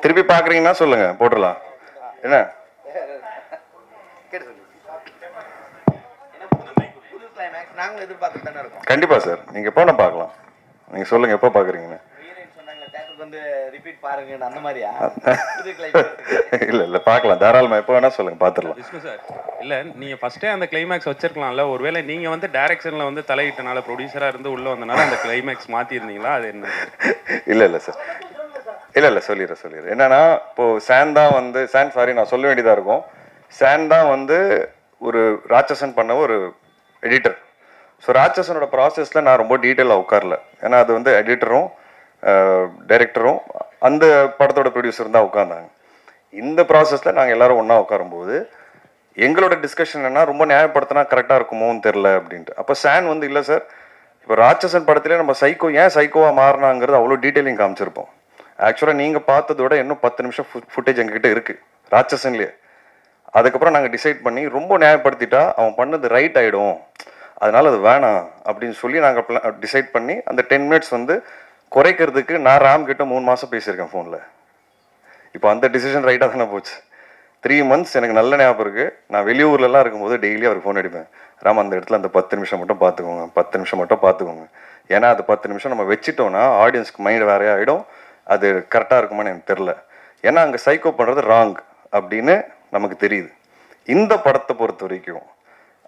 திருப்பி பார்க்குறீங்கன்னா சொல்லுங்க, போட்டுடலாம். என்ன கண்டிப்பா சார், நீங்க எப்போ பார்க்கலாம். நீங்க சொல்லுங்க எப்போ பார்க்குறீங்கன்னு. இல்ல இல்ல பார்க்கலாம், தாராளமா எப்போ வேணா சொல்லுங்க, பார்த்துடலாம். விஷ்ணு சார், இல்ல நீங்க ஃபர்ஸ்டே அந்த கிளைமேக்ஸ் வச்சிருக்கலாம்ல. ஒருவேளை நீங்க வந்து டைரக்ஷன்ல வந்து தலையிட்டனால, ப்ரொடியூசரா இருந்து உள்ள வந்தனால அந்த கிளைமேக்ஸ் மாத்தி இருந்தீங்களா? அது என்ன? இல்ல இல்ல சார், இல்ல இல்ல சொல்லிடுறேன். என்னன்னா இப்போ சான் தான் வந்து சாரி நான் சொல்ல வேண்டியதா இருக்கும். சான் தான் வந்து ஒரு ராட்சசன் பண்ண ஒரு எடிட்டர். ஸோ ராட்சசனோட ப்ராசஸில் நான் ரொம்ப டீட்டெயிலாக உட்காரல. ஏன்னா அது வந்து எடிட்டரும் டைரக்டரும் அந்த படத்தோட ப்ரொடியூசரும் தான் உட்காந்தாங்க. இந்த ப்ராசஸில் நாங்கள் எல்லாரும் ஒன்றா உட்காரும்போது எங்களோட டிஸ்கஷன் என்ன, ரொம்ப நியாயப்படுத்தினா கரெக்டாக இருக்குமோன்னு தெரில அப்படின்ட்டு. அப்போ சான் வந்து இல்லை சார், இப்போ ராட்சசன் படத்திலே நம்ம சைக்கோ ஏன் சைக்கோவாக மாறினாங்கிறது அவ்வளோ டீட்டெயிலிங் காமிச்சிருப்போம். ஆக்சுவலாக நீங்கள் பார்த்ததோட இன்னும் 10 நிமிஷம் ஃபுட்டேஜ் எங்ககிட்ட இருக்குது ராட்சசன்லேயே. அதுக்கப்புறம் நாங்கள் டிசைட் பண்ணி ரொம்ப நியாயப்படுத்திட்டா அவன் பண்ணது ரைட் ஆகிடும், அதனால அது வேணாம் அப்படின்னு சொல்லி நாங்கள் டிசைட் பண்ணி அந்த 10 மினிட்ஸ் வந்து குறைக்கிறதுக்கு நான் ராம் கிட்ட 3 மாதம் பேசியிருக்கேன் ஃபோனில். இப்போ அந்த டிசிஷன் ரைட்டாக தானே போச்சு. 3 months எனக்கு நல்ல ஞாபகம் இருக்குது. நான் வெளியூர்லலாம் இருக்கும்போது டெய்லி அவருக்கு ஃபோன் அடிப்பேன். ராம் அந்த இடத்துல அந்த 10 நிமிஷம் மட்டும் பார்த்துக்கோங்க, 10 நிமிஷம் மட்டும் பார்த்துக்கோங்க. ஏன்னா அது 10 நிமிஷம் நம்ம வச்சுட்டோன்னா ஆடியன்ஸ்க்கு மைண்ட் வேறே ஆகிடும், அது கரெக்டாக இருக்குமான்னு எனக்கு தெரில. ஏன்னா அங்கே சைக்கோ பண்ணுறது ராங் அப்படின்னு நமக்கு தெரியுது. இந்த படத்தை பொறுத்த வரைக்கும்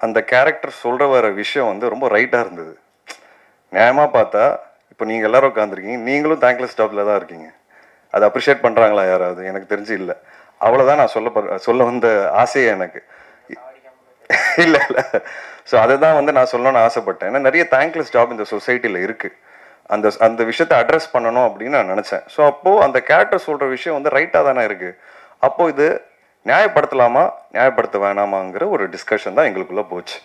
அந்த கேரக்டர் சொல்கிற வர விஷயம் வந்து ரொம்ப ரைட்டாக இருந்தது. நியாயமாக பார்த்தா இப்போ நீங்கள் எல்லோரும் உட்காந்துருக்கீங்க, நீங்களும் தேங்க்லெஸ் ஜாப்ல தான் இருக்கீங்க. அதை அப்ரிஷியேட் பண்ணுறாங்களா யாராவது? எனக்கு தெரிஞ்சு இல்லை. அவ்வளோதான் நான் சொல்ல வந்த ஆசையே எனக்கு. இல்லை இல்லை ஸோ அதை தான் வந்து நான் சொல்லணும்னு ஆசைப்பட்டேன். ஏன்னா நிறைய தேங்க்லெஸ் ஜாப் இந்த சொசைட்டியில் இருக்குது. அந்த விஷயத்தை அட்ரஸ் பண்ணணும் அப்படின்னு நான் நினச்சேன். ஸோ அப்போது அந்த கேரக்டர் சொல்கிற விஷயம் வந்து ரைட்டாக தானே இருக்குது. அப்போது இது நியாயப்படுத்தலாமா நியாயப்படுத்த வேணாமாங்கிற ஒரு டிஸ்கஷன் தான் எங்களுக்குள்ளே போச்சு.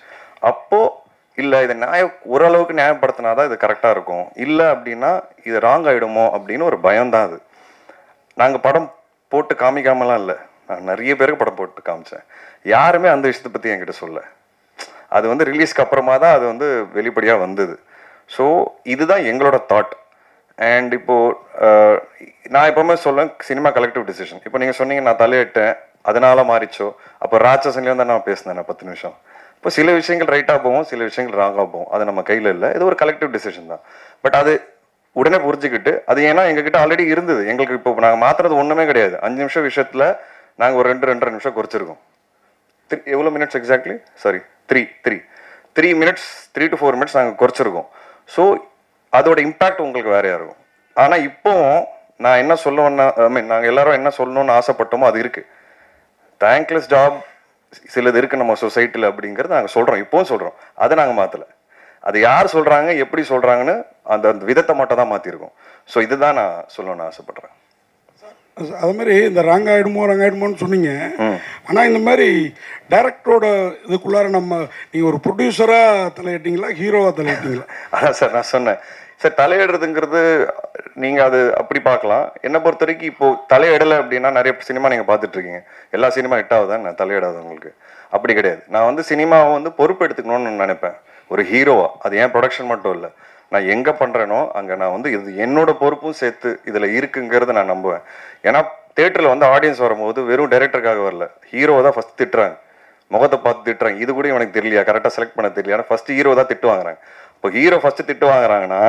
அப்போது இல்லை இதை ஓரளவுக்கு நியாயப்படுத்தினா தான் இது கரெக்டாக இருக்கும், இல்லை அப்படின்னா இது ராங் ஆகிடுமோ அப்படின்னு ஒரு பயம்தான் அது. நாங்கள் படம் போட்டு காமிக்காமலாம் இல்லை, நான் நிறைய பேருக்கு படம் போட்டு காமிச்சேன். யாருமே அந்த விஷயத்தை பற்றி என்கிட்ட சொல்ல. அது வந்து ரிலீஸ்க்கு அப்புறமா தான் அது வந்து வெளிப்படையாக வந்தது. ஸோ இதுதான் எங்களோட தாட். அண்ட் இப்போது நான் எப்போவுமே சொல்லுவேன், சினிமா கலெக்டிவ் டிசிஷன். இப்போ நீங்கள் சொன்னீங்க நான் தலையிட்டேன் அதனால மாறிச்சோ, அப்போ ராட்சசன்லேயும் தான் நான் பேசினேன் 10 நிமிஷம். இப்போ சில விஷயங்கள் ரைட்டாக போகும், சில விஷயங்கள் ராங்காக போகும், அது நம்ம கையில் இல்லை. இது ஒரு கலெக்டிவ் டிசிஷன் தான். பட் அது உடனே புரிஞ்சுக்கிட்டு அது ஏன்னா எங்ககிட்ட ஆல்ரெடி இருந்தது. எங்களுக்கு இப்போ நாங்கள் மாற்றுறது ஒன்றுமே கிடையாது. 5 நிமிஷம் விஷயத்தில் நாங்கள் ஒரு 2-2.5 நிமிஷம் குறைச்சிருக்கோம். எவ்வளோ minutes exactly? Sorry 3 minutes 3 to 4 minutes நாங்கள் குறைச்சிருக்கோம். ஸோ அதோட இம்பேக்ட் உங்களுக்கு வேறையாக இருக்கும். ஆனால் இப்போவும் நான் என்ன சொல்லுவேன்னா, நாங்கள் எல்லாரும் என்ன சொல்லணும்னு ஆசைப்பட்டோமோ அது இருக்குது. தேங்க்லெஸ் ஜாப் சிலது இருக்குது நம்ம சொசைட்டியில் அப்படிங்கிறது நாங்கள் சொல்கிறோம், இப்போவும் சொல்கிறோம். அதை நாங்கள் மாற்றலை. அது யார் சொல்கிறாங்க எப்படி சொல்கிறாங்கன்னு அந்த விதத்தை மட்டும் தான் மாற்றிருக்கோம். ஸோ இதுதான் நான் சொல்லணும்னு ஆசைப்பட்றேன். அது மாதிரி இந்த ரங்காயிடுமோன்னு சொன்னீங்க. ஆனால் இந்த மாதிரி டைரக்டரோட இதுக்குள்ளார நீங்கள் ஒரு ப்ரொடியூசராக தலையிட்டீங்களா, ஹீரோவாக தலையிட்டீங்களா? அதான் சார் நான் சொன்னேன் சார், தலையிடுறதுங்கிறது நீங்கள் அது அப்படி பார்க்கலாம். என்னை பொறுத்த வரைக்கும் இப்போது தலையிடலை அப்படின்னா நிறைய சினிமா நீங்கள் பார்த்துட்ருக்கீங்க, எல்லா சினிமா ஹிட் ஆகுதான் நான் தலையிடாது உங்களுக்கு. அப்படி கிடையாது. நான் வந்து சினிமாவை வந்து பொறுப்பு எடுத்துக்கணும்னு நினைப்பேன் ஒரு ஹீரோவா. அது ஏன் ப்ரொடக்ஷன் மட்டும் இல்லை, நான் எங்கே பண்ணுறேனோ அங்கே நான் வந்து இது என்னோட பொறுப்பும் சேர்த்து இதில் இருக்குங்கிறத நான் நம்புவேன். ஏன்னா தேட்டரில் வந்து ஆடியன்ஸ் வரும்போது வெறும் டைரக்டருக்காக வரல, ஹீரோவை தான் ஃபஸ்ட் திட்டுறாங்க, முகத்தை பார்த்து திட்டுறாங்க. இது கூட எனக்கு தெரியலையா, கரெக்டாக செலக்ட் பண்ண தெரியலையா, ஃபஸ்ட்டு ஹீரோ தான் திட்டு வாங்குறாங்க. இப்போ ஹீரோ ஃபஸ்ட்டு திட்டு வாங்குறாங்கன்னா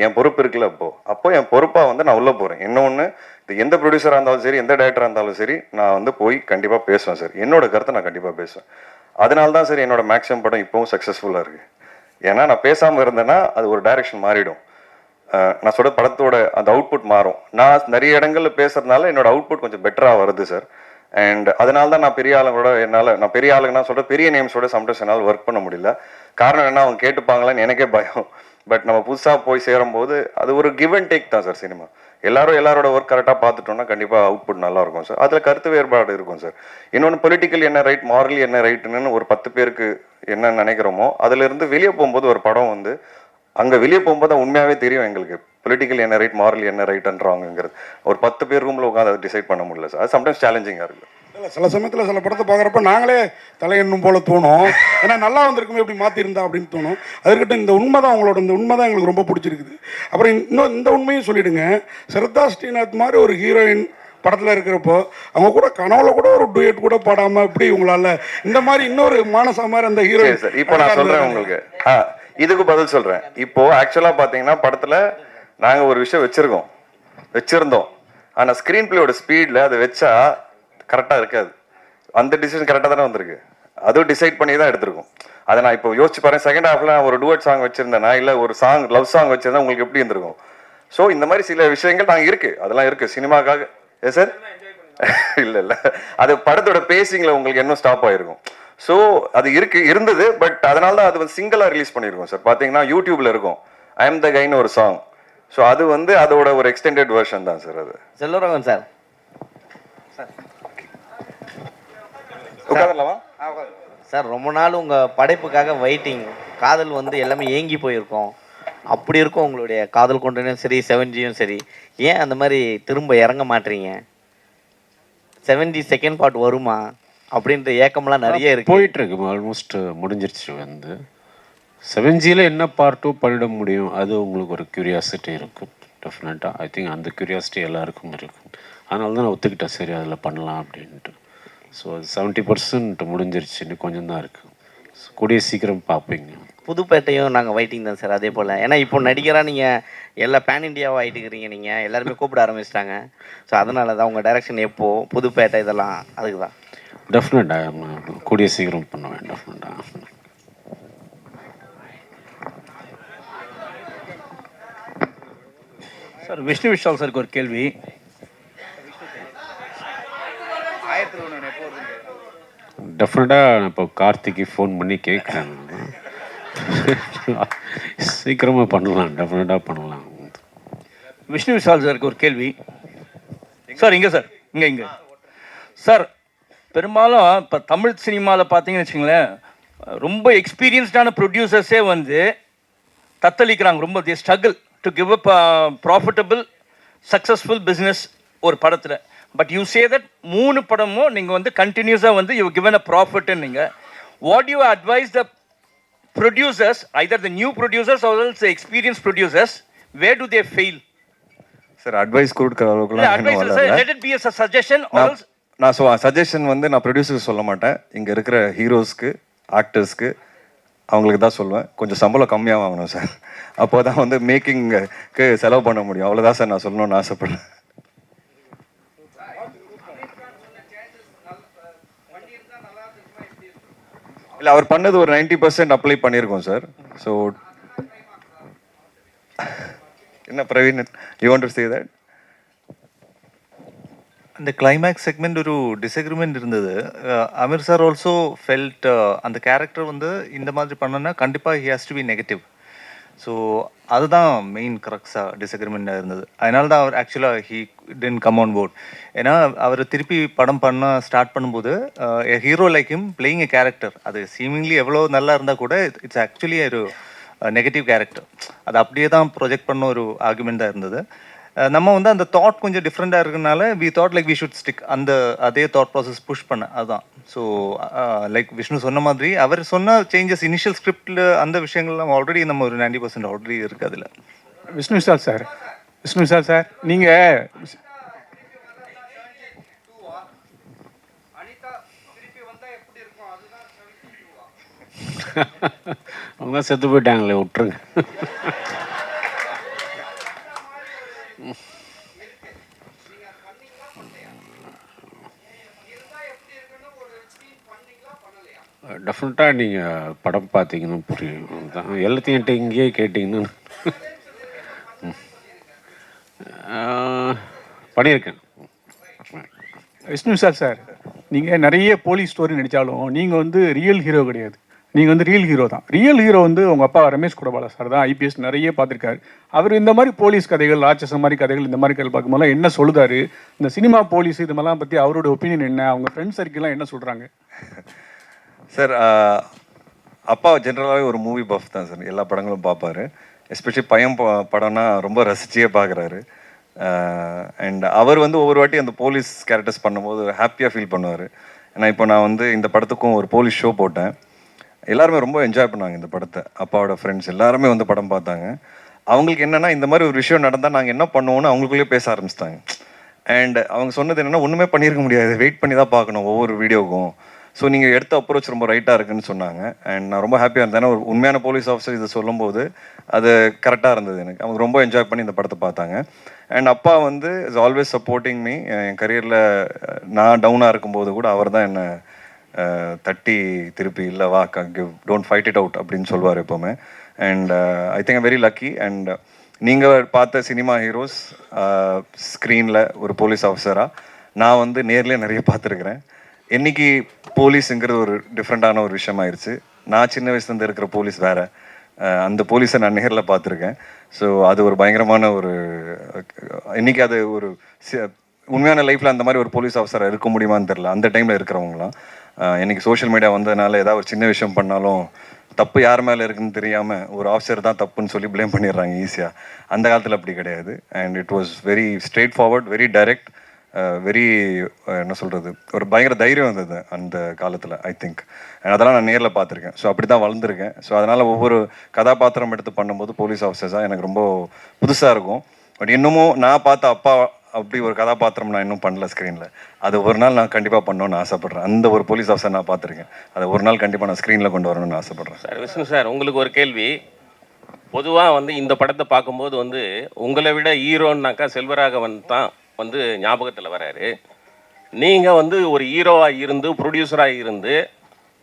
என் பொறுப்பு இருக்குல்ல. அப்போ என் பொறுப்பாக வந்து நான் உள்ளே போகிறேன். இன்னொன்று, இது எந்த ப்ரொடியூசராக இருந்தாலும் சரி, எந்த டைரக்டராக இருந்தாலும் சரி, நான் வந்து போய் கண்டிப்பாக பேசுவேன் சார். என்னோட கருத்தை நான் கண்டிப்பாக பேசுவேன். அதனால தான் சார் என்னோட மேக்ஸிமம் படம் இப்போவும் சக்ஸஸ்ஃபுல்லாக இருக்குது. ஏன்னா நான் பேசாமல் இருந்தேன்னா அது ஒரு டைரக்ஷன் மாறிடும். நான் சொல்கிற படத்தோட அந்த அவுட்புட் மாறும். நான் நிறைய இடங்களில் பேசுறதுனால என்னோட அவுட்புட் கொஞ்சம் பெட்டராக வருது சார். அண்ட் அதனால தான் நான் பெரிய ஆளுங்களோட நான் பெரிய ஆளுங்கன்னா சொல்கிறேன், பெரிய நேம்ஸோட சம்டைம்ஸ் என்னால் ஒர்க் பண்ண முடியல. காரணம் என்ன, அவங்க கேட்டுப்பாங்களான்னு எனக்கே பயம். பட் நம்ம புதுசாக போய் சேரும்போது அது ஒரு கிவ் அண்ட் டேக் தான் சார் சினிமா. எல்லாரோட ஒர்க் கரெக்டாக பார்த்துட்டோம்னா கண்டிப்பாக அவுட்புட் நல்லா இருக்கும் சார். அதில் கருத்து வேறுபாடு இருக்கும் சார். இன்னொன்று, பொலிட்டிக்கல் என்ன ரைட், மாரலி என்ன ரைட்டுன்னு ஒரு 10 பேருக்கு என்ன நினைக்கிறோமோ அதிலிருந்து வெளியே போகும்போது ஒரு படம் வந்து அங்கே வெளியே போகும்போது உண்மையாகவே தெரியும் எங்களுக்கு பொலிட்டிக்கல் என்ன ரைட், மாரலி என்ன ரைட்ன்றாங்கிறது. ஒரு 10 பேர் ரூமில் உட்காந்து அதை டிசைட் பண்ண முடியல சார். அது சம்டைம்ஸ் சேலஞ்சிங்காக இருக்குது. இல்லை, சில சமயத்தில் சில படத்தை பார்க்குறப்ப நாங்களே தலையெண்ணும் போல தோணும். ஏன்னா நல்லா வந்திருக்குமே எப்படி மாற்றிருந்தா அப்படின்னு தோணும். அதுக்கிட்ட இந்த உண்மை தான், உங்களோட இந்த உண்மை தான் எங்களுக்கு ரொம்ப பிடிச்சிருக்குது. அப்புறம் இன்னும் இந்த உண்மையும் சொல்லிவிடுங்க, ஸ்ரத்தா ஸ்ரீநாத் மாதிரி ஒரு ஹீரோயின் படத்தில் இருக்கிறப்போ அவங்க கூட கனவுல கூட ஒரு டூயட் கூட பாடாமல் இப்படி உங்களால் இந்த மாதிரி இன்னொரு மானசா மாதிரி அந்த ஹீரோ. சரி சார், இப்போ நான் சொல்கிறேன் உங்களுக்கு. இதுக்கு பதில் சொல்கிறேன். இப்போ ஆக்சுவலாக பார்த்தீங்கன்னா படத்தில் நாங்கள் ஒரு விஷயம் வச்சுருந்தோம். ஆனால் ஸ்க்ரீன் பிளேயோட ஸ்பீடில் அதை வச்சா கரெக்டாக இருக்காது. அந்த டிசிஷன் கரெக்டாக தானே வந்திருக்கு. அதுவும் டிசைட் பண்ணி தான் எடுத்திருக்கோம். அதை நான் இப்போ யோசிச்சு பாருங்க, செகண்ட் ஹாஃப்ல நான் ஒரு டூயட் சாங் வச்சிருந்தேன்னா, இல்லை ஒரு சாங் லவ் சாங் வச்சிருந்தா உங்களுக்கு எப்படி இருந்திருக்கும்? ஸோ இந்த மாதிரி சில விஷயங்கள் நாங்கள் இருக்கு, அதெல்லாம் இருக்கு சினிமாக்காக. ஏ சார் இல்லை அது படத்தோட பேசிங்கில் உங்களுக்கு இன்னும் ஸ்டாப் ஆயிருக்கும். ஸோ அது இருந்தது. பட் அதனால தான் அது வந்து சிங்கிளாக ரிலீஸ் பண்ணியிருக்கோம் சார். பார்த்தீங்கன்னா யூடியூப்ல இருக்கும் ஐ எம் த கைன்னு ஒரு சாங். ஸோ அது வந்து அதோட ஒரு எக்ஸ்டெண்டட் வெர்ஷன் தான் சார். அது செல்வராகவன் சார் உட்காந்துலாமா சார், ரொம்ப நாள் உங்கள் படைப்புக்காக வெயிட்டிங். காதல் வந்து எல்லாமே ஏங்கி போயிருக்கோம். அப்படி இருக்கும் உங்களுடைய காதல் கொண்டனும் சரி 7Gயும் சரி. ஏன் அந்த மாதிரி திரும்ப இறங்க மாட்டீங்க? 7G செகண்ட் பார்ட் வருமா அப்படின்ற ஏக்கம்லாம் நிறைய இருக்கு. போயிட்டுருக்கு, ஆல்மோஸ்ட் முடிஞ்சிருச்சு. வந்து 7Gயில் என்ன பார்ட் 2 பண்ணிட முடியும், அது உங்களுக்கு ஒரு க்யூரியாசிட்டி இருக்கும் டெஃபினட்டாக. ஐ திங்க் அந்த க்யூரியாசிட்டி எல்லாருக்கும் இருக்கும். அதனால தான் நான் ஒத்துக்கிட்டேன், சரி அதில் பண்ணலாம் அப்படின்ட்டு. ஸோ அது 70% முடிஞ்சிருச்சு, இன்னும் கொஞ்சம் தான் இருக்குது. கூடிய சீக்கிரம் பார்ப்பீங்க. புதுப்பேட்டையும் நாங்கள் வெயிட்டிங் தான் சார். அதே போல் ஏன்னா இப்போ நடிகராக நீங்கள் எல்லா பேன் இண்டியாவாக ஆகிட்டுக்கிறீங்க. நீங்கள் எல்லாருமே கூப்பிட ஆரம்பிச்சிட்டாங்க. ஸோ அதனால தான் உங்கள் டைரக்ஷன் எப்போ புதுப்பேட்டை இதெல்லாம் அதுக்கு தான். டெஃபினட்டாக கூடிய சீக்கிரம் பண்ணுவேன் டெஃபினட்டாக. சார், விஷ்ணு விஷால் சாருக்கு ஒரு கேள்வி. டெஃபினட்டாக இப்போ கார்த்திக்கு ஃபோன் பண்ணி கேட்குறேன். சீக்கிரமாக பண்ணலாம், டெஃபினட்டாக பண்ணலாம். விஷ்ணு விஷால் சாருக்கு ஒரு கேள்வி. சார் இங்கே சார், இங்கே சார், பெரும்பாலும் இப்போ தமிழ் சினிமாவில் பார்த்தீங்கன்னு வச்சுங்களேன், ரொம்ப எக்ஸ்பீரியன்ஸ்டான ப்ரொடியூசர்ஸே வந்து தத்தளிக்கிறாங்க. ரொம்ப தி struggle to give up profitable successful business ஒரு படத்தில். பட் யூ சே தட் 3 படமும் நீங்கள் வந்து கண்டினியூஸாக வந்து யூ கிவன் அ ப்ராஃபிட்னு. நீங்கள் what you advise the producers, either the new producers or else the experienced producers, where do they fail? Sir advice கொடுக்குற அளவுக்குலாம் Advice, sir, let it be a suggestion or else. நான் suggestion வந்து நான் ப்ரொடியூசருக்கு சொல்ல மாட்டேன். இங்கே இருக்கிற ஹீரோஸ்க்கு ஆக்டர்ஸ்க்கு அவங்களுக்கு தான் சொல்லுவேன், கொஞ்சம் சம்பளம் கம்மியாக வாங்கணும் சார். அப்போ தான் வந்து மேக்கிங்க்கு செலவு பண்ண முடியும். அவ்வளோதான் சார் நான் சொல்லணும்னு ஆசைப்படுறேன். இல்லை அவர் பண்ணது ஒரு 90% அப்ளை பண்ணியிருக்கோம் சார். ஸோ என்ன Praveen, you want to say that? அந்த கிளைமேக்ஸ் செக்மெண்ட் ஒரு டிஸ்அக்ரிமெண்ட் இருந்தது. அமீர் சார் ஆல்சோ ஃபெல்ட் அந்த கேரக்டர் வந்து இந்த மாதிரி பண்ணனா கண்டிப்பாக he has to be negative. So அதுதான் மெயின் கரெக்டாக டிஸ்அக்ரிமெண்ட்டாக இருந்தது. அதனால தான் அவர் ஆக்சுவலாக he didn't come on board. ஏன்னா அவர் திருப்பி படம் பண்ண ஸ்டார்ட் பண்ணும்போது hero like him playing a character, அது சீமிங்லி எவ்வளோ நல்லா இருந்தால் கூட இட்ஸ் ஆக்சுவலி ஒரு நெகட்டிவ் கேரக்டர். அது அப்படியே தான் ப்ரொஜெக்ட் பண்ண ஒரு ஆர்குமெண்ட் தான் இருந்தது. நம்ம வந்து அந்த தாட் கொஞ்சம் டிஃப்ரெண்ட்டாக இருக்கனால we thought like we should stick அந்த அதே தாட் ப்ராசஸ் புஷ் பண்ண அதுதான். ஸோ லைக் விஷ்ணு சொன்ன மாதிரி அவர் சொன்ன சேஞ்சஸ் இனிஷியல் ஸ்கிரிப்டில் அந்த விஷயங்கள்லாம் ஆல்ரெடி நம்ம ஒரு 90% ஆல்ரெடி இருக்குது அதில். விஷ்ணு விஷால் சார் நீங்கள் அவங்க தான் செத்து போயிட்டாங்களே, விட்டுருங்க. டெஃபினட்டாக நீங்கள் படம் பார்த்தீங்கன்னா புரியும். தான் எல்லாத்தையும் என்கிட்ட இங்கேயே கேட்டிங்கன்னா பண்ணியிருக்கேன். விஷ்ணு விஷால் சார், நீங்கள் நிறைய போலீஸ் ஸ்டோரி நடித்தாலும் நீங்கள் வந்து ரியல் ஹீரோ கிடையாது. நீங்கள் வந்து ரியல் ஹீரோ தான். ரியல் ஹீரோ வந்து உங்கள் அப்பா ரமேஷ் குடபாலா சார் தான். ஐபிஎஸ் நிறைய பார்த்துருக்காரு. அவர் இந்த மாதிரி போலீஸ் கதைகள், ராட்சசம் மாதிரி கதைகள், இந்த மாதிரி கதைகள் பார்க்கும்போது என்ன சொல்லுதாரு, இந்த சினிமா போலீஸ் இது மாதிரிலாம் பற்றி அவரோட ஒப்பீனியன் என்ன, அவங்க ஃப்ரெண்ட்ஸ் சர்க்கிள்லாம் என்ன சொல்கிறாங்க? சார் அப்பா ஜென்ரலாகவே ஒரு மூவி பஃப் தான் சார். எல்லா படங்களும் பார்ப்பாரு. எஸ்பெஷலி பையன் படம்னா ரொம்ப ரசிச்சியே பார்க்குறாரு. அண்ட் அவர் வந்து ஒவ்வொரு வாட்டி அந்த போலீஸ் கேரக்டர்ஸ் பண்ணும்போது ஹாப்பியாக ஃபீல் பண்ணுவார். ஏன்னா இப்போ நான் வந்து இந்த படத்துக்கும் ஒரு போலீஸ் ஷோ போட்டேன். எல்லாருமே ரொம்ப என்ஜாய் பண்ணாங்க இந்த படத்தை. அப்பாவோட ஃப்ரெண்ட்ஸ் எல்லாருமே வந்து படம் பார்த்தாங்க. அவங்களுக்கு என்னென்னா இந்த மாதிரி ஒரு விஷயம் நடந்தால் நாங்கள் என்ன பண்ணுவோன்னு அவங்களுக்குள்ளேயே பேச ஆரம்பிச்சிட்டாங்க. அண்ட் அவங்க சொன்னது என்னென்னா ஒன்றுமே பண்ணியிருக்க முடியாது, வெயிட் பண்ணி தான் பார்க்கணும் ஒவ்வொரு வீடியோக்கும். ஸோ நீங்கள் எடுத்த அப்ரோச் ரொம்ப ரைட்டாக இருக்குன்னு சொன்னாங்க. அண்ட் நான் ரொம்ப ஹாப்பியாக இருந்தேன். ஏன்னா ஒரு உண்மையான போலீஸ் ஆஃபீஸர் இதை சொல்லும்போது அது கரெக்டாக இருந்தது எனக்கு. அவங்க ரொம்ப என்ஜாய் பண்ணி இந்த படத்தை பார்த்தாங்க. அண்ட் அப்பா வந்து இஸ் ஆல்வேஸ் சப்போர்ட்டிங் மீ. என் கரியரில் நான் டவுனாக இருக்கும்போது கூட அவர் தான் என்னை தட்டி திருப்பி இல்லை வா டோன்ட் ஃபைட் இட் அவுட் அப்படின்னு சொல்லுவார் எப்போவுமே. And I think I'm very lucky. And நீங்கள் பார்த்த சினிமா ஹீரோஸ் ஸ்க்ரீனில் ஒரு போலீஸ் ஆஃபீஸராக நான் வந்து நேர்லேயே நிறைய பார்த்துருக்குறேன். என்னைக்கு போலீஸுங்கிறது ஒரு டிஃப்ரெண்ட்டான ஒரு விஷயமாயிருச்சு. நான் சின்ன வயசுலேருந்து இருக்கிற போலீஸ் வேறு, அந்த போலீஸை நான் நேரில் பார்த்துருக்கேன். ஸோ அது ஒரு பயங்கரமான ஒரு இன்றைக்கி அது ஒரு உண்மையான லைஃப்பில் அந்த மாதிரி ஒரு போலீஸ் ஆஃபீஸராக இருக்க முடியுமான்னு தெரில. அந்த டைமில் இருக்கிறவங்களாம் இன்றைக்கி சோஷியல் மீடியா வந்ததுனால ஏதாவது ஒரு சின்ன விஷயம் பண்ணாலும் தப்பு யார் மேலே இருக்குன்னு தெரியாமல் ஒரு ஆஃபீஸர் தான் தப்புன்னு சொல்லி ப்ளேம் பண்ணிடுறாங்க ஈஸியாக. அந்த காலத்தில் அப்படி கிடையாது. And it was very straight forward, very direct, very என்ன சொல்கிறது, ஒரு பயங்கர தைரியம் இருந்தது அந்த காலத்தில் ஐ திங்க். அதெல்லாம் நான் நேரில் பார்த்துருக்கேன். ஸோ அப்படி தான் வளர்ந்துருக்கேன். ஸோ அதனால் ஒவ்வொரு கதாபாத்திரம் எடுத்து பண்ணும்போது போலீஸ் ஆஃபீஸர்ஸாக எனக்கு ரொம்ப புதுசாக இருக்கும். பட் இன்னமும் நான் பார்த்த அப்பா அப்படி ஒரு கதாபாத்திரம் நான் இன்னும் பண்ணல ஸ்க்ரீனில். அது ஒரு நாள் நான் கண்டிப்பாக பண்ணணும்னு ஆசைப்பட்றேன். அந்த ஒரு போலீஸ் ஆஃபீஸர் நான் பார்த்துருக்கேன். அதை ஒரு நாள் கண்டிப்பாக நான் ஸ்க்ரீனில் கொண்டு வரணும்னு ஆசைப்பட்றேன். சார் விஷ்ணு சார், உங்களுக்கு ஒரு கேள்வி. பொதுவாக வந்து இந்த படத்தை பார்க்கும்போது வந்து உங்களை விட ஹீரோன்னாக்கா செல்வராகவன் தான் வந்து ஞாபகத்தில் வராரு. நீங்கள் வந்து ஒரு ஹீரோவாக இருந்து ப்ரொடியூசராக இருந்து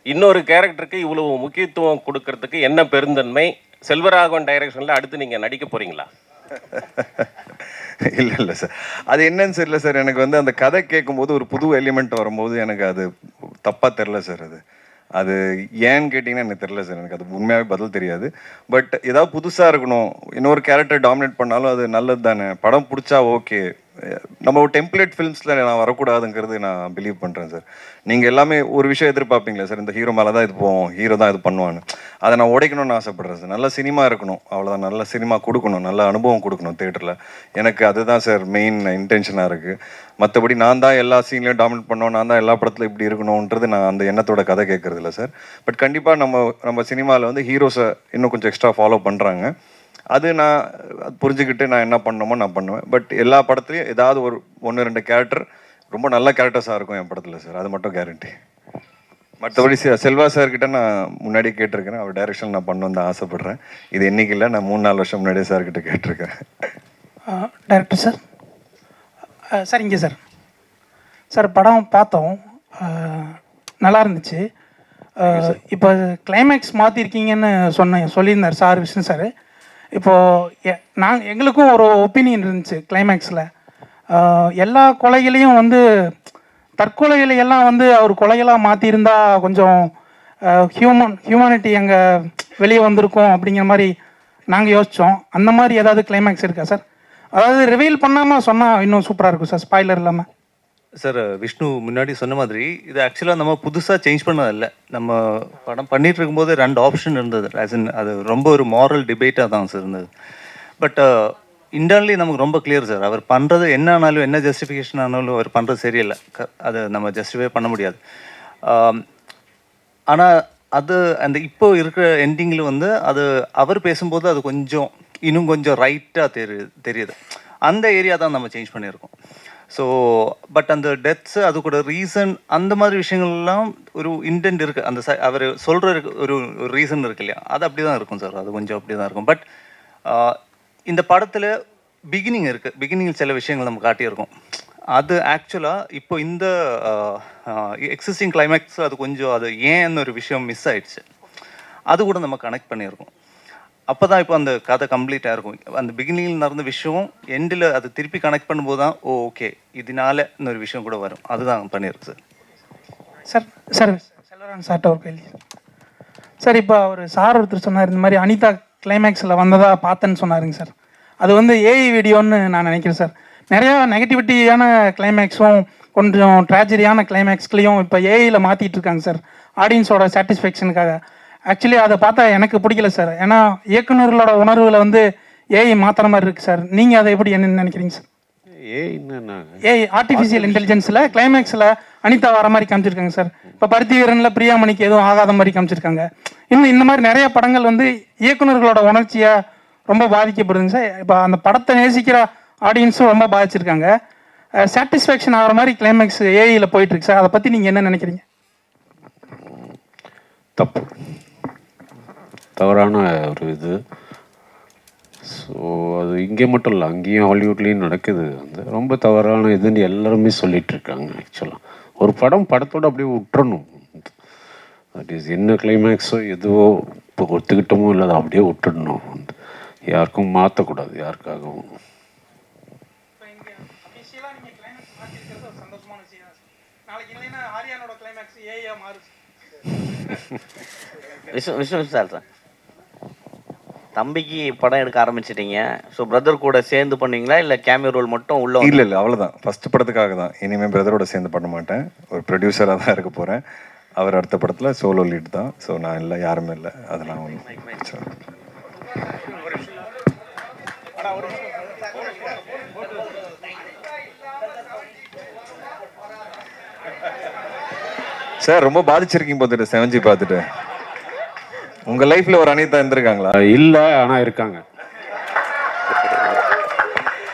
இன்னொரு கேரக்டருக்கு இவ்வளவு முக்கியத்துவம் கொடுக்கறதுக்கு என்ன பெருந்தன்மை? செல்வராகவன் டைரக்ஷனில் அடுத்து நீங்கள் நடிக்க போகிறீங்களா? இல்லை சார், அது என்னன்னு தெரியல சார். எனக்கு வந்து அந்த கதை கேட்கும்போது ஒரு புது எலிமெண்ட் வரும்போது எனக்கு அது தப்பாக தெரில சார். அது ஏன்னு கேட்டிங்கன்னா எனக்கு தெரில சார். எனக்கு அது உண்மையாகவே பதில் தெரியாது. பட் ஏதாவது புதுசாக இருக்கணும், இன்னொரு கேரக்டர் டாமினேட் பண்ணாலும் அது நல்லது தானே. படம் பிடிச்சா ஓகே. நம்ம ஒரு டெம்ப்ளேட் ஃபிலிம்ஸில் நான் வரக்கூடாதுங்கிறது நான் பிலீவ் பண்ணுறேன் சார். நீங்கள் எல்லாமே ஒரு விஷயம் எதிர்பார்ப்பீங்களா சார், இந்த ஹீரோ மேலே தான் இது போவோம், ஹீரோ தான் இது பண்ணுவான்னு. அதை நான் உடைக்கணும்னு ஆசைப்பட்றேன் சார். நல்ல சினிமா இருக்கணும், அவ்வளோதான். நல்ல சினிமா கொடுக்கணும், நல்ல அனுபவம் கொடுக்கணும் தேட்டரில். எனக்கு அதுதான் சார் மெயின் இன்டென்ஷனாக இருக்குது. மற்றபடி நான் தான் எல்லா சீன்லையும் டாமினேட் பண்ணோம், நான் தான் எல்லா படத்துலையும் இப்படி இருக்கணுன்றது நான் அந்த எண்ணத்தோட கதை கேட்குறது இல்லை சார். பட் கண்டிப்பாக நம்ம சினிமாவில் வந்து ஹீரோஸை இன்னும் கொஞ்சம் எக்ஸ்ட்ரா ஃபாலோ பண்ணுறாங்க. அது நான் புரிஞ்சுக்கிட்டு நான் என்ன பண்ணணுமோ நான் பண்ணுவேன். பட் எல்லா படத்துலையும் ஏதாவது ஒரு 1-2 கேரக்டர் ரொம்ப நல்ல கேரக்டர்ஸாக இருக்கும் என் படத்தில் சார். அது மட்டும் கேரண்டி. மற்றபடி செல்வா சார்கிட்ட நான் முன்னாடி கேட்டிருக்கிறேன். அவர் டைரக்ஷன் நான் பண்ணணுன்னு தான் ஆசைப்பட்றேன். இது என்னைக்கு இல்லை, நான் 3-4 வருஷம் முன்னாடியே சார்கிட்ட கேட்டிருக்கேன். டைரக்டர் சார், சார் இங்கே சார். சார் படம் பார்த்தோம், நல்லா இருந்துச்சு. இப்போ கிளைமேக்ஸ் மாற்றிருக்கீங்கன்னு சொல்லியிருந்தார் சார், விஷ்ணு சார். இப்போது எங்களுக்கும் ஒரு ஒப்பீனியன் இருந்துச்சு கிளைமேக்ஸில். எல்லா கொலைகளையும் வந்து தற்கொலைகளையெல்லாம் வந்து அவர் கொலைகளாக மாற்றியிருந்தா கொஞ்சம் ஹியூமனிட்டி அங்கே வெளியே வந்திருக்கும் அப்படிங்கிற மாதிரி நாங்கள் யோசித்தோம். அந்த மாதிரி ஏதாவது கிளைமேக்ஸ் இருக்கா சார்? அதாவது ரிவீல் பண்ணாமல் சொன்னால் இன்னும் சூப்பராக இருக்கும் சார், ஸ்பாய்லர் இல்லாமல். சார் விஷ்ணு முன்னாடி சொன்ன மாதிரி இது ஆக்சுவலாக நம்ம புதுசாக சேஞ்ச் பண்ணதில்லை. நம்ம படம் பண்ணிகிட்டு இருக்கும்போது 2 ஆப்ஷன் இருந்தது. அது ரொம்ப ஒரு மாரல் டிபேட்டாக தான் சார் இருந்தது. பட் இன்டர்னலி நமக்கு ரொம்ப கிளியர் சார். அவர் பண்ணுறது என்ன ஆனாலும், என்ன ஜஸ்டிஃபிகேஷன் ஆனாலும் அவர் பண்ணுறது சரியில்லை. அதை நம்ம ஜஸ்டிஃபை பண்ண முடியாது. ஆனால் அது அந்த இப்போ இருக்கிற எண்டிங்கில் வந்து அது அவர் பேசும்போது அது கொஞ்சம் இன்னும் கொஞ்சம் ரைட்டாக தெரியுது. அந்த ஏரியா தான் நம்ம சேஞ்ச் பண்ணியிருக்கோம். ஸோ பட் அந்த டெத்ஸு, அது கூட ரீசன், அந்த மாதிரி விஷயங்கள்லாம் ஒரு இன்டென்ட் இருக்குது. அந்த அவர் சொல்கிற ஒரு ரீசன் இருக்கு இல்லையா, அது அப்படி தான் இருக்கும் சார். அது கொஞ்சம் அப்படி தான் இருக்கும். பட் இந்த படத்தில் பிகினிங் இருக்குது. பிகினிங்கில் சில விஷயங்கள் நம்ம காட்டியிருக்கோம். அது ஆக்சுவலாக இப்போ இந்த எக்ஸிஸ்டிங் கிளைமேக்ஸ் அது கொஞ்சம் அது ஏன்னு ஒரு விஷயம் மிஸ் ஆயிடுச்சு. அது கூட நம்ம கனெக்ட் பண்ணியிருக்கோம். அப்போ தான் இப்போ அந்த கதை கம்ப்ளீட்டாக இருக்கும். அந்த பிகினிங்கில் நடந்த விஷயம் எண்டில் அது திருப்பி கனெக்ட் பண்ணும்போது தான் ஓகே இதனால இன்னொரு விஷயம் கூட வரும். அதுதான் பண்ணியிருக்கு சார். சார் சார் செல்வராகவன் சார்ட்ட ஒரு கேள்வி சார். இப்போ அவர் சார் ஒருத்தர் சொன்னார், இந்த மாதிரி அனிதா கிளைமேக்ஸில் வந்ததாக பார்த்தேன்னு சொன்னாருங்க சார். அது வந்து ஏஐ வீடியோன்னு நான் நினைக்கிறேன் சார். நிறையா நெகட்டிவிட்டியான கிளைமேக்ஸும் கொஞ்சம் ட்ராஜடியான கிளைமேக்ஸ்லையும் இப்போ ஏஐயில் மாற்றிட்டு இருக்காங்க சார், ஆடியன்ஸோட சாட்டிஸ்ஃபேக்ஷனுக்காக. ஆக்சுவலி அதை பார்த்தா எனக்கு பிடிக்கல சார். ஏன்னா இயக்குநர்களோட உணர்வுகளை வந்து ஏஐ மாற்றுற மாதிரி இருக்குது சார். நீங்கள் அதை எப்படி என்ன நினைக்கிறீங்க சார்? ஏஐ ஆர்டிஃபிஷியல் இன்டெலிஜென்ஸில் கிளைமேக்ஸில் அனிதா வர மாதிரி காமிச்சிருக்காங்க சார். இப்போ பருத்தி வீரனில் பிரியாமணிக்கு எதுவும் ஆகாத மாதிரி காமிச்சிருக்காங்க. இன்னும் இந்த மாதிரி நிறைய படங்கள் வந்து இயக்குநர்களோட உணர்ச்சியாக ரொம்ப பாதிக்கப்படுதுங்க சார். இப்போ அந்த படத்தை நேசிக்கிற ஆடியன்ஸும் ரொம்ப பாதிச்சிருக்காங்க. சாட்டிஸ்ஃபேக்ஷன் ஆகிற மாதிரி கிளைமேக்ஸ் ஏஐயில் போயிட்டுருக்கு சார். அதை பற்றி நீங்கள் என்ன நினைக்கிறீங்க? தப்பு, தவறான ஒரு இது. ஸோ அது இங்கே மட்டும் இல்லை, அங்கேயும் ஹாலிவுட்லேயும் நடக்குது. வந்து ரொம்ப தவறான இதுன்னு எல்லாருமே சொல்லிட்டு இருக்காங்க. ஆக்சுவலாக ஒரு படத்தோடு அப்படியே விட்டுறணும். தட் இஸ் என்ன கிளைமேக்ஸோ எதுவோ இப்போ ஒத்துக்கிட்டமோ இல்லை, அதை அப்படியே விட்டுடணும். வந்து யாருக்கும் மாற்றக்கூடாது, யாருக்காகவும். விஷ்ணு சார், தம்பிக்கு படம் எடுக்க ஆரம்பிச்சிட்டீங்க. ஸோ பிரதர் கூட சேர்ந்து பண்ணுவீங்களா இல்லை கேமியோ ரோல் மட்டும் உள்ள? இல்லை அவ்வளோதான், ஃபஸ்ட் படத்துக்காக தான். இனிமேல் பிரதரோட சேர்ந்து பண்ண மாட்டேன், ஒரு ப்ரொடியூசராக தான் இருக்க போகிறேன். அவர் அடுத்த படத்தில் சோலோ லீட் தான். ஸோ நான் இல்லை, யாருமே இல்லை. அதெல்லாம் சார் ரொம்ப பாதிச்சிருக்கீங்க பார்த்துட்டு 7G பார்த்துட்டு. உங்கள் லைஃப்பில் ஒரு அனிதா இருந்திருக்காங்களா? இல்லை, ஆனால் இருக்காங்க.